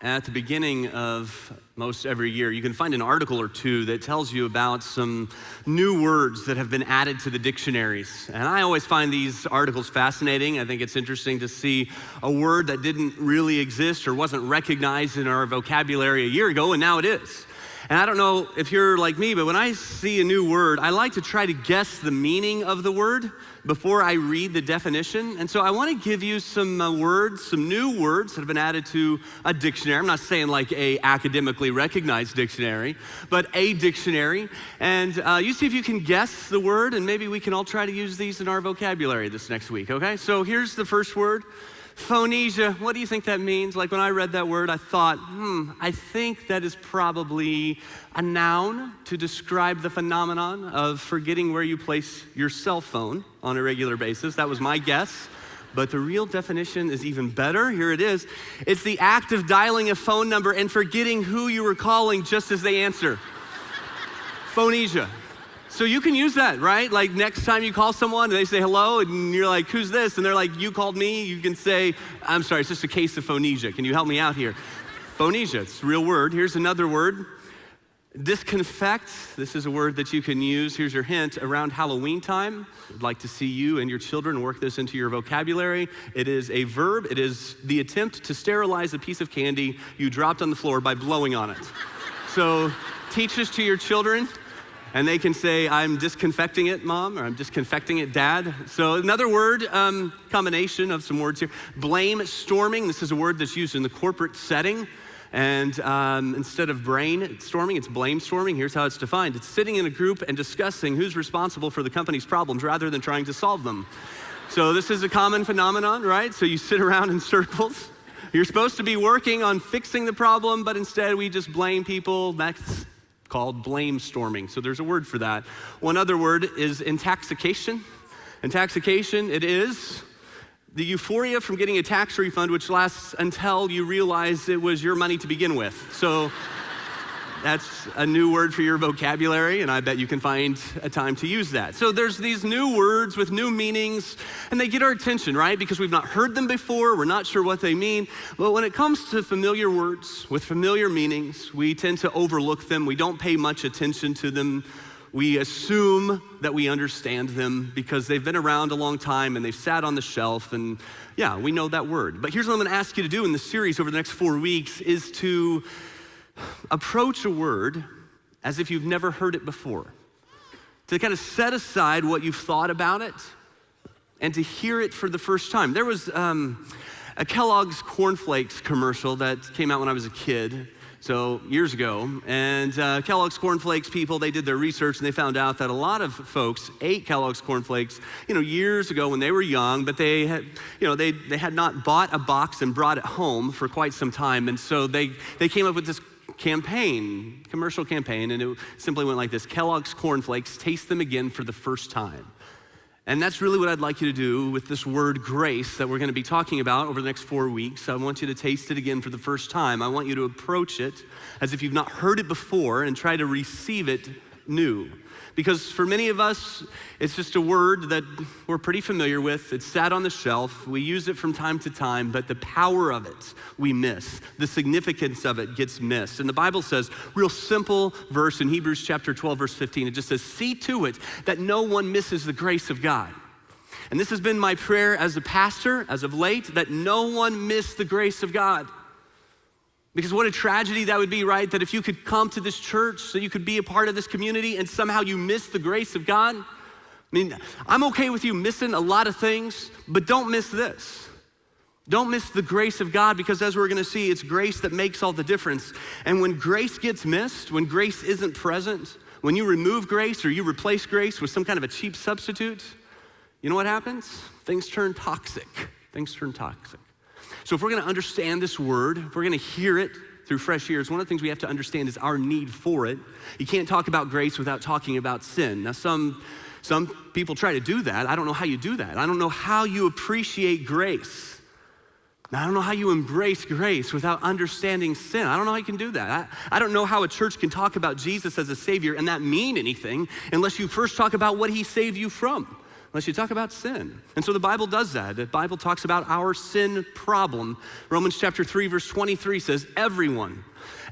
at the beginning of most every year, you can find an article or two that tells you about some new words that have been added to the dictionaries. And I always find these articles fascinating. I think it's interesting to see a word that didn't really exist or wasn't recognized in our vocabulary a year ago, and now it is. And I don't know if you're like me, but when I see a new word, I like to try to guess the meaning of the word before I read the definition. And so I want to give you some words, some new words that have been added to a dictionary. I'm not saying like a academically recognized dictionary, but a dictionary. And you see if you can guess the word, and maybe we can all try to use these in our vocabulary this next week, okay? So here's the first word. Phonesia, what do you think that means? Like when I read that word, I thought, I think that is probably a noun to describe the phenomenon of forgetting where you place your cell phone on a regular basis. That was my guess. But the real definition is even better. Here it is. It's the act of dialing a phone number and forgetting who you were calling just as they answer. Phonesia. So you can use that, right? Like next time you call someone and they say hello and you're like, who's this? And they're like, you called me. You can say, I'm sorry, it's just a case of phonesia. Can you help me out here? Phonesia, it's a real word. Here's another word. Disconfect. This is a word that you can use. Here's your hint. Around Halloween time, I'd like to see you and your children work this into your vocabulary. It is a verb. It is the attempt to sterilize a piece of candy you dropped on the floor by blowing on it. So teach this to your children. And they can say, I'm disconfecting it, Mom, or I'm disconfecting it, Dad. So another word, combination of some words here. Blame storming. This is a word that's used in the corporate setting. And instead of brainstorming, it's blame storming. Here's how it's defined. It's sitting in a group and discussing who's responsible for the company's problems rather than trying to solve them. So this is a common phenomenon, right? So you sit around in circles. You're supposed to be working on fixing the problem, but instead we just blame people. That's called blame storming. So there's a word for that. One other word is intoxication. Intoxication, it is the euphoria from getting a tax refund, which lasts until you realize it was your money to begin with. So that's a new word for your vocabulary, and I bet you can find a time to use that. So there's these new words with new meanings, and they get our attention, right? Because we've not heard them before, we're not sure what they mean. But when it comes to familiar words with familiar meanings, we tend to overlook them. We don't pay much attention to them. We assume that we understand them because they've been around a long time and they've sat on the shelf, and yeah, we know that word. But here's what I'm gonna ask you to do in this series over the next 4 weeks is to approach a word as if you've never heard it before. To kind of set aside what you've thought about it and to hear it for the first time. There was a Kellogg's cornflakes commercial that came out when I was a kid, so years ago. And Kellogg's cornflakes people, they did their research and they found out that a lot of folks ate Kellogg's cornflakes, years ago when they were young, but they had, they had not bought a box and brought it home for quite some time. And so they came up with this commercial campaign, and it simply went like this: Kellogg's cornflakes, taste them again for the first time. And that's really what I'd like you to do with this word grace that we're gonna be talking about over the next 4 weeks. I want you to taste it again for the first time. I want you to approach it as if you've not heard it before and try to receive it new. Because for many of us, it's just a word that we're pretty familiar with. It's sat on the shelf. We use it from time to time, but the power of it we miss. The significance of it gets missed. And the Bible says, real simple verse in Hebrews chapter 12, verse 15, it just says, see to it that no one misses the grace of God. And this has been my prayer as a pastor, as of late, that no one miss the grace of God. Because what a tragedy that would be, right? That if you could come to this church, so you could be a part of this community, and somehow you miss the grace of God. I'm okay with you missing a lot of things, but don't miss this. Don't miss the grace of God, because as we're gonna see, it's grace that makes all the difference. And when grace gets missed, when grace isn't present, when you remove grace or you replace grace with some kind of a cheap substitute, you know what happens? Things turn toxic. Things turn toxic. So if we're gonna understand this word, if we're gonna hear it through fresh ears, one of the things we have to understand is our need for it. You can't talk about grace without talking about sin. Now some people try to do that. I don't know how you do that. I don't know how you appreciate grace. Now, I don't know how you embrace grace without understanding sin. I don't know how you can do that. I don't know how a church can talk about Jesus as a savior and not mean anything unless you first talk about what he saved you from. unless you talk about sin. And so the Bible does that. The Bible talks about our sin problem. Romans chapter 3, verse 23 says, everyone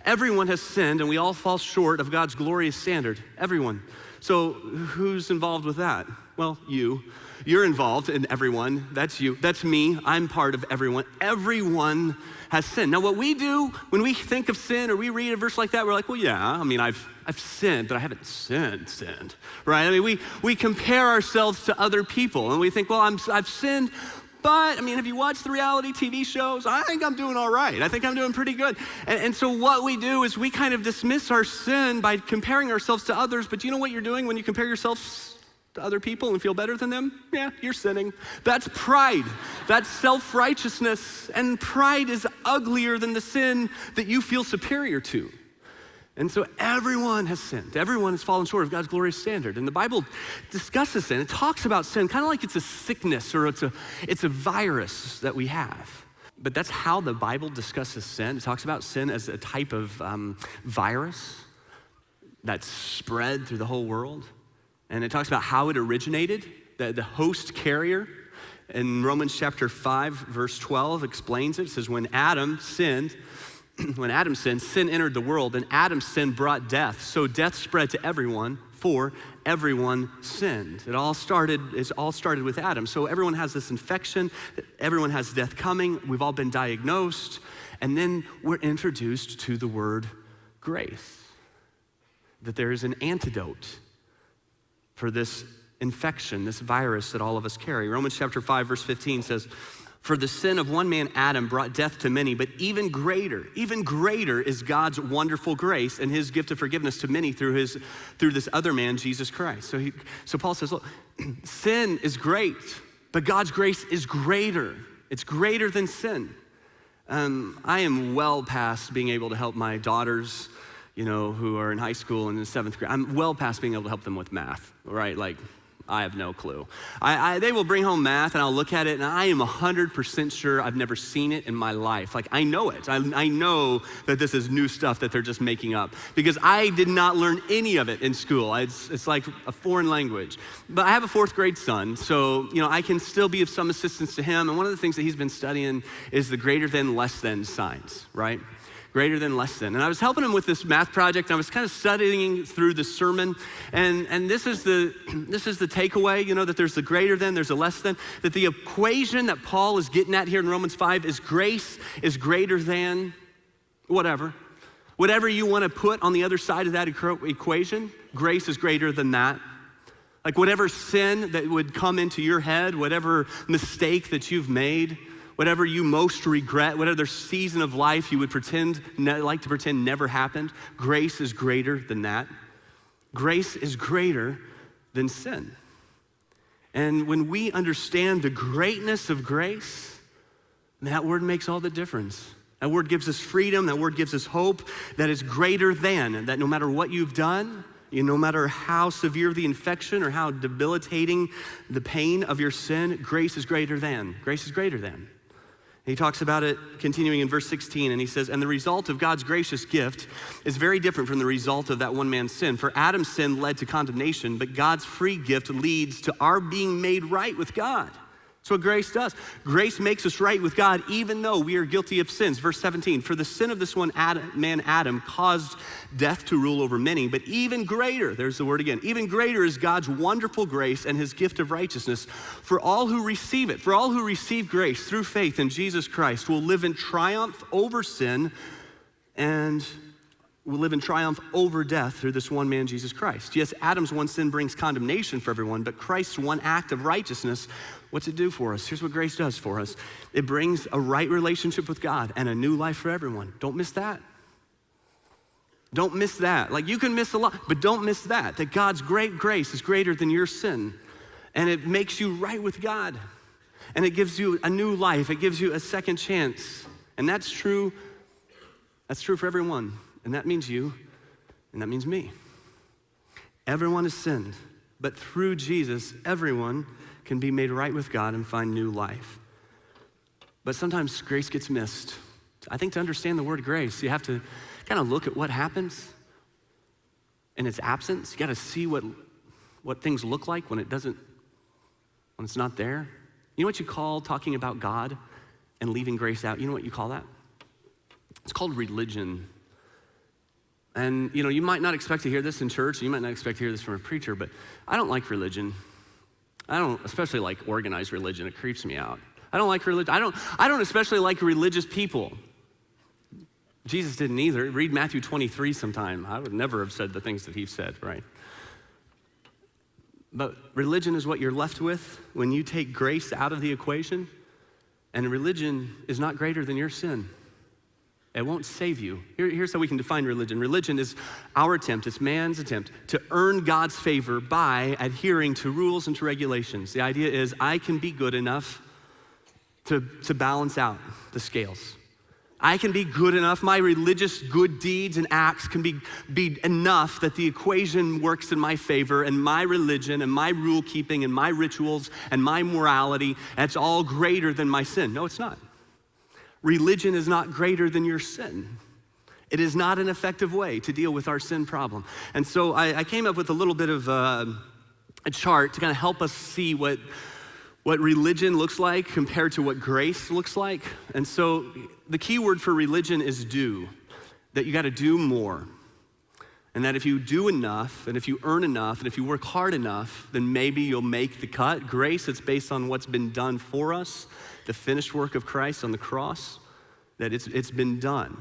has sinned and we all fall short of God's glorious standard. Everyone. So who's involved with that? Well, you're involved in everyone. That's you. That's me. I'm part of everyone. Everyone has sinned. Now, what we do when we think of sin or we read a verse like that, we're like, well, yeah, I mean, I've sinned, but I haven't sinned, right? I mean, we compare ourselves to other people and we think, well, I've sinned, but I mean, have you watched the reality TV shows? I think I'm doing all right. I think I'm doing pretty good. And so what we do is we kind of dismiss our sin by comparing ourselves to others, but do you know what you're doing when you compare yourself to other people and feel better than them? Yeah, you're sinning. That's pride. That's self-righteousness. And pride is uglier than the sin that you feel superior to. And so everyone has sinned. Everyone has fallen short of God's glorious standard. And the Bible discusses sin. It talks about sin kind of like it's a sickness or it's a virus that we have. But that's how the Bible discusses sin. It talks about sin as a type of virus that's spread through the whole world. And it talks about how it originated, the host carrier. In Romans chapter 5, verse 12 explains it. It says, when Adam sinned, sin entered the world, and Adam's sin brought death. So death spread to everyone, for everyone sinned. It all started with Adam. So everyone has this infection, everyone has death coming, we've all been diagnosed, and then we're introduced to the word grace. That there is an antidote for this infection, this virus that all of us carry. Romans chapter 5, verse 15 says, for the sin of one man, Adam, brought death to many, but even greater is God's wonderful grace and his gift of forgiveness to many through this other man, Jesus Christ. So Paul says, look, sin is great, but God's grace is greater. It's greater than sin. I am well past being able to help my daughters, who are in high school and in 7th grade. I'm well past being able to help them with math, right? Like, I have no clue. They will bring home math and I'll look at it and I am 100% sure I've never seen it in my life. Like, I know it. I know that this is new stuff that they're just making up because I did not learn any of it in school. It's like a foreign language. But I have a 4th grade son, so, I can still be of some assistance to him. And one of the things that he's been studying is the greater than, less than signs, right? Greater than, less than. And I was helping him with this math project, and I was kind of studying through the sermon, and this is the takeaway, that there's the greater than, there's a less than, that the equation that Paul is getting at here in Romans 5 is grace is greater than whatever. Whatever you want to put on the other side of that equation, grace is greater than that. Like whatever sin that would come into your head, whatever mistake that you've made, whatever you most regret, whatever season of life you would like to pretend never happened, grace is greater than that. Grace is greater than sin. And when we understand the greatness of grace, that word makes all the difference. That word gives us freedom, that word gives us hope that is greater than, that no matter what you've done, no matter how severe the infection or how debilitating the pain of your sin, grace is greater than. Grace is greater than. He talks about it continuing in verse 16, and he says, and the result of God's gracious gift is very different from the result of that one man's sin. For Adam's sin led to condemnation, but God's free gift leads to our being made right with God. That's what grace does. Grace makes us right with God even though we are guilty of sins. Verse 17, for the sin of this one man, Adam, caused death to rule over many, but even greater, there's the word again, even greater is God's wonderful grace and his gift of righteousness for all who receive it. For all who receive grace through faith in Jesus Christ will live in triumph over sin and will live in triumph over death through this one man, Jesus Christ. Yes, Adam's one sin brings condemnation for everyone, but Christ's one act of righteousness, what's it do for us? Here's what grace does for us. It brings a right relationship with God and a new life for everyone. Don't miss that. Don't miss that. Like, you can miss a lot, but don't miss that God's great grace is greater than your sin, and it makes you right with God, and it gives you a new life. It gives you a second chance, and that's true. That's true for everyone. And that means you, and that means me. Everyone has sinned, but through Jesus, everyone can be made right with God and find new life. But sometimes grace gets missed. I think to understand the word grace, you have to kind of look at what happens in its absence. You got to see what things look like when it doesn't when it's not there, you know what you call talking about God and leaving grace out? You know what you call that? It's called religion. And you might not expect to hear this in church, you might not expect to hear this from a preacher, but I don't like religion. I don't especially like organized religion. It creeps me out. I don't like religion. I don't especially like religious people. Jesus didn't either. Read Matthew 23 sometime. I would never have said the things that he said, right? But religion is what you're left with when you take grace out of the equation, and religion is not greater than your sin. It won't save you. Here's how we can define religion. Religion is our attempt, it's man's attempt to earn God's favor by adhering to rules and to regulations. The idea is I can be good enough to balance out the scales. I can be good enough, my religious good deeds and acts can be enough that the equation works in my favor, and my religion and my rule keeping and my rituals and my morality, that's all greater than my sin. No, it's not. Religion is not greater than your sin. It is not an effective way to deal with our sin problem. And so I came up with a little bit of a chart to kind of help us see what religion looks like compared to what grace looks like. And so the key word for religion is do, that you got to do more. And that if you do enough, and if you earn enough, and if you work hard enough, then maybe you'll make the cut. Grace, it's based on what's been done for us, the finished work of Christ on the cross, that it's been done.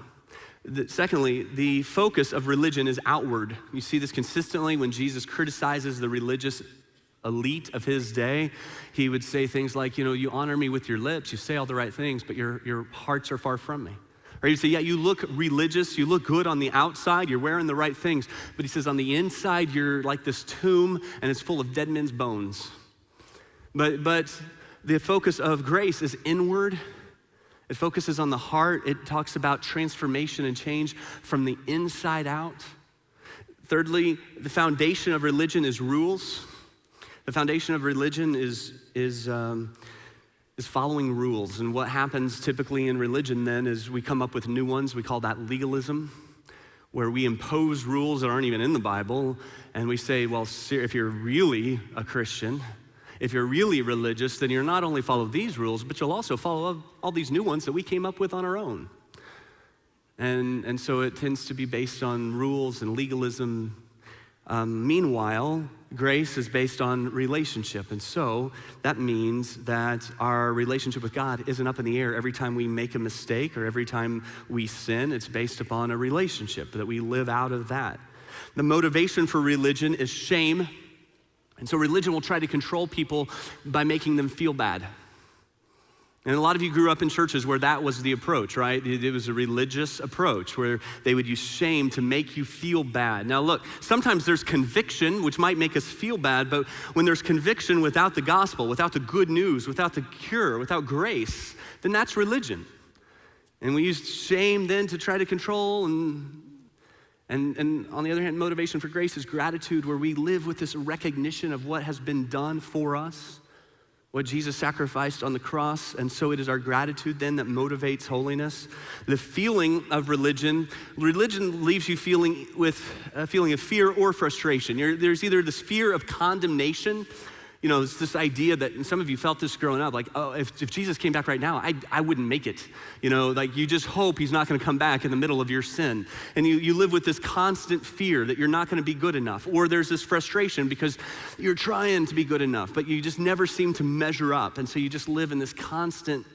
Secondly, the focus of religion is outward. You see this consistently when Jesus criticizes the religious elite of his day. He would say things like, you honor me with your lips, you say all the right things, but your hearts are far from me. Or he'd say, yeah, you look religious, you look good on the outside, you're wearing the right things, but he says on the inside, you're like this tomb and it's full of dead men's bones. But the focus of grace is inward. It focuses on the heart. It talks about transformation and change from the inside out. Thirdly, the foundation of religion is rules. The foundation of religion is following rules. And what happens typically in religion then is we come up with new ones. We call that legalism, where we impose rules that aren't even in the Bible. And we say, well, if you're really a Christian, if you're really religious, then you'll not only follow these rules, but you'll also follow all these new ones that we came up with on our own. And so it tends to be based on rules and legalism. Meanwhile, grace is based on relationship. And so that means that our relationship with God isn't up in the air every time we make a mistake or every time we sin. It's based upon a relationship that we live out of that. The motivation for religion is shame. And so religion will try to control people by making them feel bad. And a lot of you grew up in churches where that was the approach, right? It was a religious approach where they would use shame to make you feel bad. Now look, sometimes there's conviction, which might make us feel bad, but when there's conviction without the gospel, without the good news, without the cure, without grace, then that's religion. And we use shame then to try to control, and on the other hand, motivation for grace is gratitude, where we live with this recognition of what has been done for us, what Jesus sacrificed on the cross, and so it is our gratitude then that motivates holiness. The feeling of religion leaves you feeling with a feeling of fear or frustration. There's either this fear of condemnation. It's this idea that, and some of you felt this growing up, like, oh, if Jesus came back right now, I wouldn't make it. Like you just hope he's not gonna come back in the middle of your sin. And you live with this constant fear that you're not gonna be good enough. Or there's this frustration because you're trying to be good enough, but you just never seem to measure up. And so you just live in this constant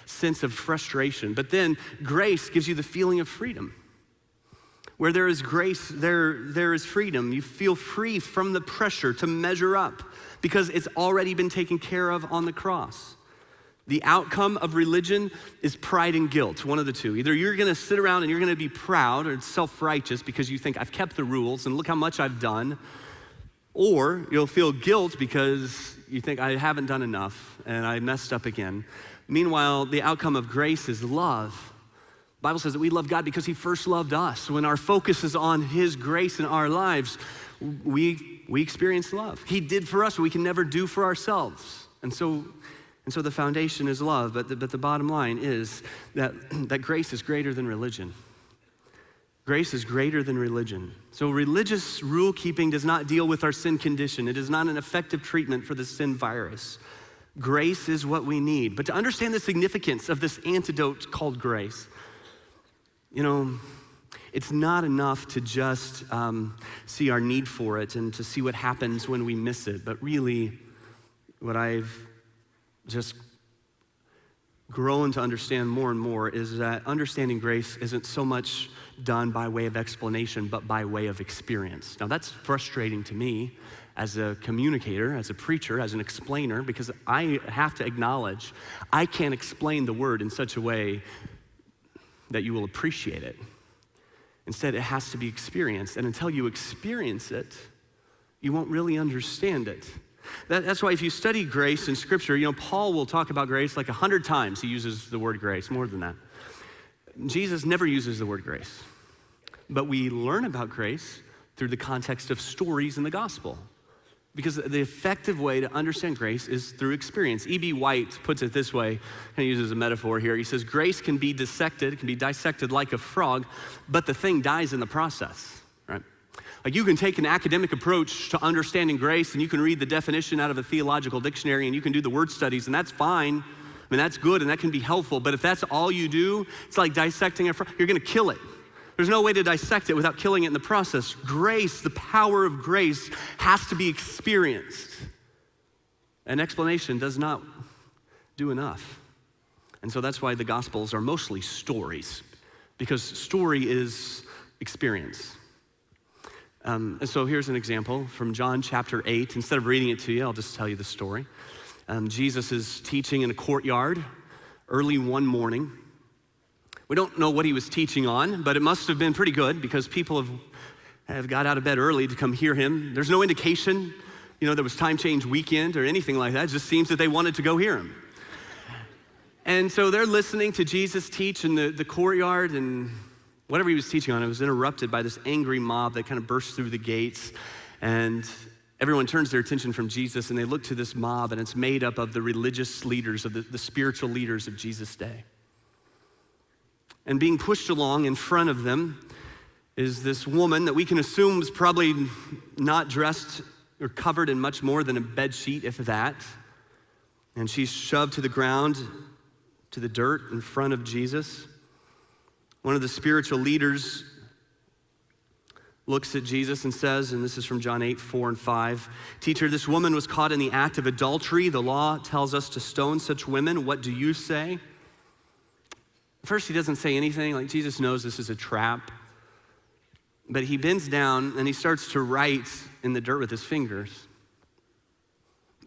sense of frustration. But then grace gives you the feeling of freedom. Where there is grace, there is freedom. You feel free from the pressure to measure up because it's already been taken care of on the cross. The outcome of religion is pride and guilt, one of the two. Either you're gonna sit around and you're gonna be proud or self-righteous because you think, I've kept the rules and look how much I've done, or you'll feel guilt because you think, I haven't done enough and I messed up again. Meanwhile, the outcome of grace is love. The Bible says that we love God because he first loved us. When our focus is on his grace in our lives, we experience love. He did for us what we can never do for ourselves. And so the foundation is love, but the bottom line is that grace is greater than religion. Grace is greater than religion. So religious rule keeping does not deal with our sin condition. It is not an effective treatment for the sin virus. Grace is what we need. But to understand the significance of this antidote called grace, it's not enough to just see our need for it and to see what happens when we miss it. But really, what I've just grown to understand more and more is that understanding grace isn't so much done by way of explanation, but by way of experience. Now that's frustrating to me as a communicator, as a preacher, as an explainer, because I have to acknowledge I can't explain the word in such a way that you will appreciate it. Instead, it has to be experienced, and until you experience it, you won't really understand it. That's why if you study grace in Scripture, Paul will talk about grace like 100 times. He uses the word grace, more than that. Jesus never uses the word grace. But we learn about grace through the context of stories in the gospel. Because the effective way to understand grace is through experience. E.B. White puts it this way, and he uses a metaphor here. He says, grace can be dissected like a frog, but the thing dies in the process, right? Like you can take an academic approach to understanding grace, and you can read the definition out of a theological dictionary, and you can do the word studies, and that's fine. I mean, that's good, and that can be helpful, but if that's all you do, it's like dissecting a frog. You're gonna kill it. There's no way to dissect it without killing it in the process. Grace, the power of grace, has to be experienced. An explanation does not do enough. And so that's why the Gospels are mostly stories, because story is experience. And so here's an example from John chapter 8. Instead of reading it to you, I'll just tell you the story. Jesus is teaching in a courtyard early one morning. We don't know what he was teaching on, but it must have been pretty good because people have got out of bed early to come hear him. There's no indication, there was time change weekend or anything like that. It just seems that they wanted to go hear him. And so they're listening to Jesus teach in the courtyard, and whatever he was teaching on, it was interrupted by this angry mob that kind of burst through the gates, and everyone turns their attention from Jesus, and they look to this mob, and it's made up of the religious leaders, of the spiritual leaders of Jesus' day. And being pushed along in front of them is this woman that we can assume is probably not dressed or covered in much more than a bed sheet, if that. And she's shoved to the ground, to the dirt in front of Jesus. One of the spiritual leaders looks at Jesus and says, and this is from John 8, 4 and 5, "Teacher, this woman was caught in the act of adultery. The law tells us to stone such women. What do you say?" First, he doesn't say anything, like Jesus knows this is a trap. But he bends down and he starts to write in the dirt with his fingers.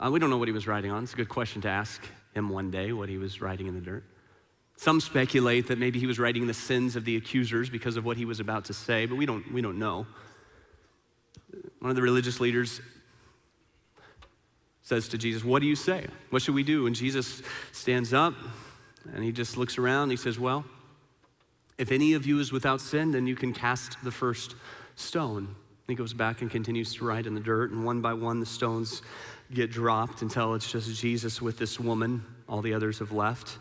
We don't know what he was writing on. It's a good question to ask him one day, what he was writing in the dirt. Some speculate that maybe he was writing the sins of the accusers because of what he was about to say, but we don't know. One of the religious leaders says to Jesus, "What do you say? What should we do?" And Jesus stands up and he just looks around and he says, "Well, if any of you is without sin, then you can cast the first stone." He goes back and continues to write in the dirt, and one by one the stones get dropped until it's just Jesus with this woman. All the others have left.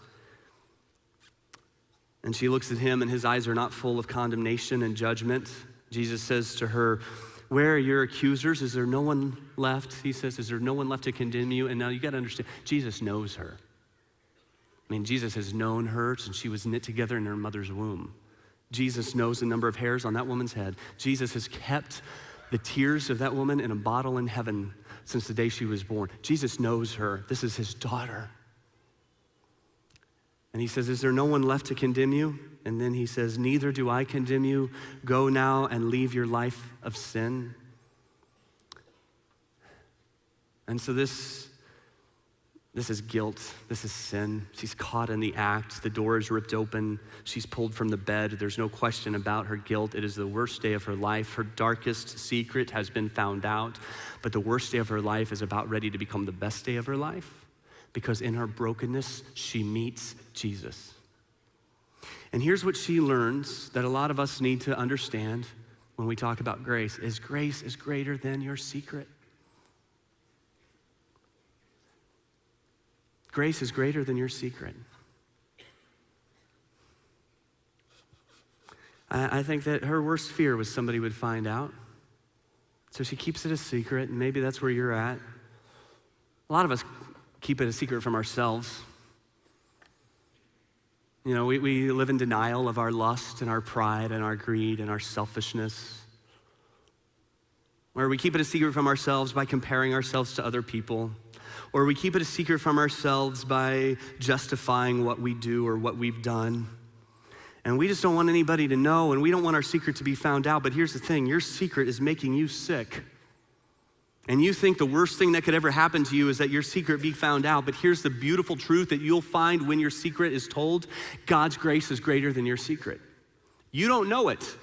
And she looks at him, and his eyes are not full of condemnation and judgment. Jesus says to her, "Where are your accusers? Is there no one left?" He says, "Is there no one left to condemn you?" And now you got to understand, Jesus knows her. I mean, Jesus has known her since she was knit together in her mother's womb. Jesus knows the number of hairs on that woman's head. Jesus has kept the tears of that woman in a bottle in heaven since the day she was born. Jesus knows her. This is his daughter. And he says, "Is there no one left to condemn you?" And then he says, "Neither do I condemn you. Go now and leave your life of sin." And so this is guilt. This is sin. She's caught in the act. The door is ripped open. She's pulled from the bed. There's no question about her guilt. It is the worst day of her life. Her darkest secret has been found out, but the worst day of her life is about ready to become the best day of her life, because in her brokenness, she meets Jesus. And here's what she learns that a lot of us need to understand when we talk about grace is greater than your secret. Grace is greater than your secret. I think that her worst fear was somebody would find out. So she keeps it a secret, and maybe that's where you're at. A lot of us keep it a secret from ourselves. You know, we live in denial of our lust and our pride and our greed and our selfishness. Or we keep it a secret from ourselves by comparing ourselves to other people. Or we keep it a secret from ourselves by justifying what we do or what we've done. And we just don't want anybody to know, and we don't want our secret to be found out. But here's the thing, your secret is making you sick. And you think the worst thing that could ever happen to you is that your secret be found out. But here's the beautiful truth that you'll find when your secret is told. God's grace is greater than your secret. You don't know it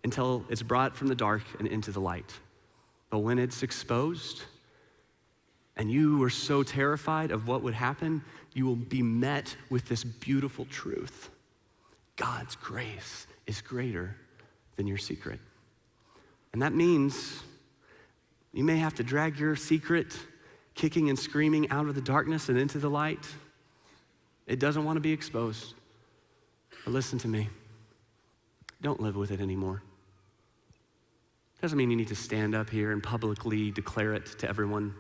until it's brought from the dark and into the light. But when it's exposed, and you are so terrified of what would happen, you will be met with this beautiful truth. God's grace is greater than your secret. And that means you may have to drag your secret kicking and screaming out of the darkness and into the light. It doesn't want to be exposed. But listen to me. Don't live with it anymore. Doesn't mean you need to stand up here and publicly declare it to everyone.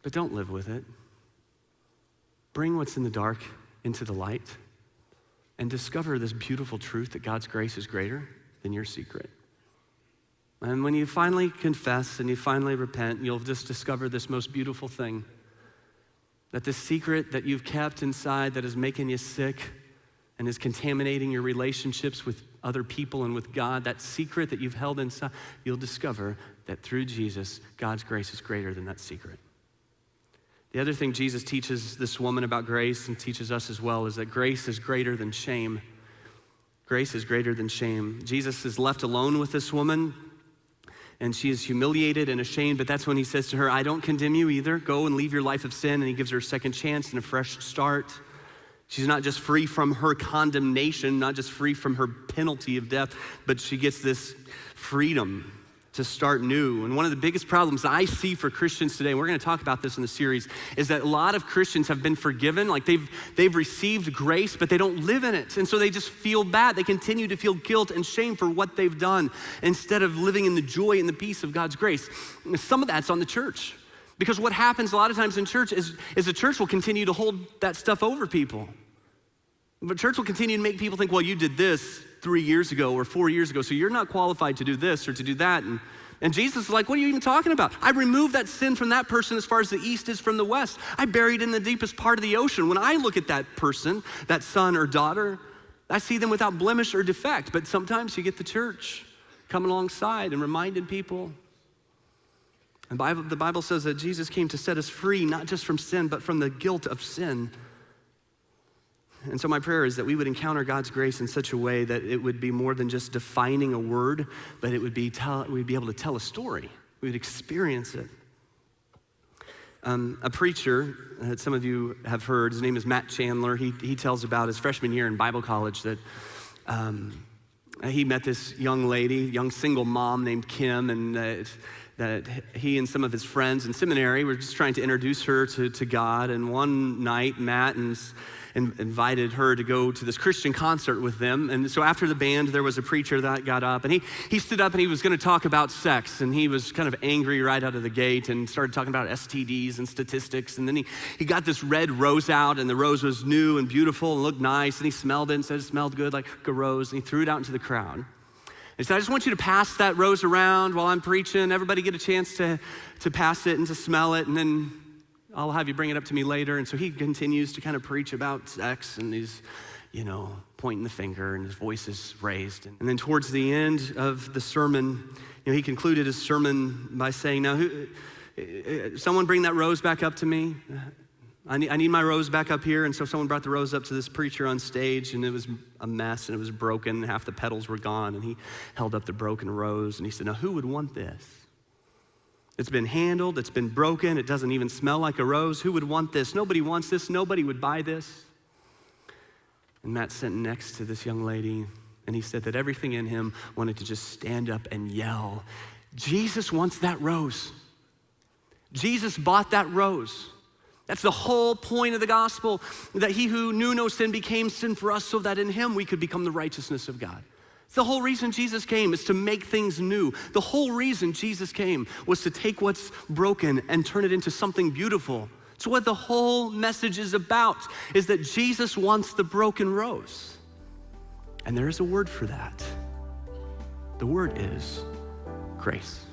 But don't live with it. Bring what's in the dark into the light and discover this beautiful truth that God's grace is greater than your secret. And when you finally confess and you finally repent, you'll just discover this most beautiful thing, that this secret that you've kept inside that is making you sick and is contaminating your relationships with other people and with God, that secret that you've held inside, you'll discover that through Jesus, God's grace is greater than that secret. The other thing Jesus teaches this woman about grace and teaches us as well is that grace is greater than shame. Grace is greater than shame. Jesus is left alone with this woman, and she is humiliated and ashamed, but that's when he says to her, I don't condemn you either. Go and leave your life of sin, and he gives her a second chance and a fresh start. She's not just free from her condemnation, not just free from her penalty of death, but she gets this freedom to start new. And one of the biggest problems I see for Christians today, and we're gonna talk about this in the series, is that a lot of Christians have been forgiven, like they've received grace, but they don't live in it. And so they just feel bad. They continue to feel guilt and shame for what they've done instead of living in the joy and the peace of God's grace. And some of that's on the church. Because what happens a lot of times in church is the church will continue to hold that stuff over people. But church will continue to make people think, well, you did this 3 years ago or 4 years ago, so you're not qualified to do this or to do that. And Jesus is like, what are you even talking about? I removed that sin from that person as far as the east is from the west. I buried in the deepest part of the ocean. When I look at that person, that son or daughter, I see them without blemish or defect. But sometimes you get the church coming alongside and reminding people. And the Bible says that Jesus came to set us free, not just from sin, but from the guilt of sin. And so my prayer is that we would encounter God's grace in such a way that it would be more than just defining a word, but it would be we'd be able to tell a story. We would experience it. A preacher that some of you have heard, his name is Matt Chandler. He tells about his freshman year in Bible college that he met this young lady, young single mom named Kim, and that he and some of his friends in seminary were just trying to introduce her to God. And one night, Matt invited her to go to this Christian concert with them. And so after the band, there was a preacher that got up, and he stood up and he was gonna talk about sex, and he was kind of angry right out of the gate and started talking about STDs and statistics. And then he got this red rose out, and the rose was new and beautiful and looked nice, and he smelled it and said it smelled good like a rose, and he threw it out into the crowd. He said, I just want you to pass that rose around while I'm preaching. Everybody get a chance to pass it and to smell it, and then I'll have you bring it up to me later. And so he continues to kind of preach about sex, and he's, pointing the finger, and his voice is raised. And then towards the end of the sermon, he concluded his sermon by saying, now, someone bring that rose back up to me. I need my rose back up here. And so someone brought the rose up to this preacher on stage, and it was a mess, and it was broken. Half the petals were gone, and he held up the broken rose, and he said, now, who would want this? It's been handled, it's been broken, it doesn't even smell like a rose. Who would want this? Nobody wants this, nobody would buy this. And Matt's sitting next to this young lady, and he said that everything in him wanted to just stand up and yell, Jesus wants that rose. Jesus bought that rose. That's the whole point of the gospel, that he who knew no sin became sin for us so that in him we could become the righteousness of God. The whole reason Jesus came is to make things new. The whole reason Jesus came was to take what's broken and turn it into something beautiful. So what the whole message is about is that Jesus wants the broken rose. And there is a word for that. The word is grace.